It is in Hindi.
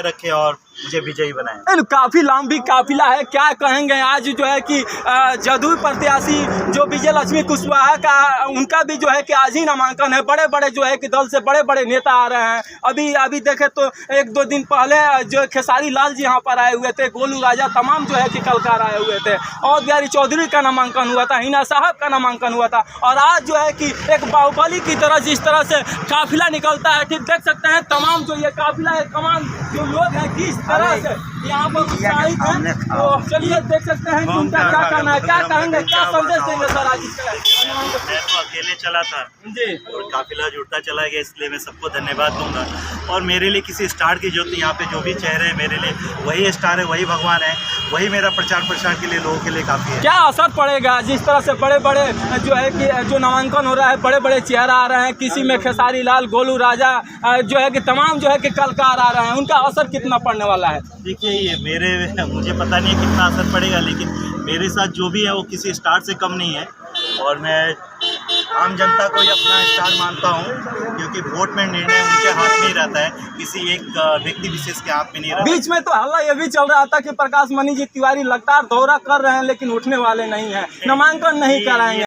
रखे और मुझे विजयी बनाए। काफी लंबी काफिला है, क्या कहेंगे आज जो है कि जदयू प्रत्याशी जो विजय लक्ष्मी कुशवाहा का, उनका भी जो है कि आज ही नामांकन है। बड़े बड़े जो है कि दल से बड़े बड़े नेता आ रहे हैं। अभी देखे तो एक दो दिन पहले जो खेसारी लाल जी यहाँ पर आए हुए थे, गोलू राजा तमाम जो है कि कलकार आए हुए थे, और बिहारी चौधरी का नामांकन हुआ था, हिना साहब का नामांकन हुआ था, और आज जो है कि एक बाहुबली की तरह जिस तरह से काफिला निकलता है, ठीक देख सकते हैं तमाम जो ये काफिला है, तमाम जो लोग हैं किस तरह से यहाँ पर उत्साहित हैं। तो चलिए देख सकते हैं कि उनका क्या कहना है, क्या कहेंगे, क्या संदेश देंगे सर आज इसका। मैं तो अकेले चला था जी, और काफिला जुड़ता चला गया, इसलिए मैं सबको धन्यवाद दूंगा। और मेरे लिए किसी स्टार की जरूरत, यहाँ पे जो भी चेहरे हैं मेरे लिए वही स्टार है, वही भगवान है, वही मेरा प्रचार प्रसार के लिए लोगों के लिए काफ़ी है। क्या असर पड़ेगा जिस तरह से बड़े बड़े जो है कि जो नामांकन हो रहा है, बड़े बड़े चेहरा आ रहे हैं, किसी में खेसारी लाल, गोलू राजा जो है कि तमाम जो है कि कलकार आ रहे हैं, उनका असर कितना पड़ने वाला है? देखिए ये मुझे पता नहीं है कितना असर पड़ेगा, लेकिन मेरे साथ जो भी है वो किसी स्टार से कम नहीं है, और मैं आम जनता को ही अपना स्टार मानता हूँ, क्योंकि वोट में निर्णय उनके हाथ में ही रहता है, किसी एक व्यक्ति विशेष के हाथ में नहीं रहता। बीच में तो हल्ला ये भी चल रहा था कि प्रकाश मणि जी तिवारी लगातार दौरा कर रहे हैं लेकिन उठने वाले नहीं हैं, नामांकन नहीं कराएंगे।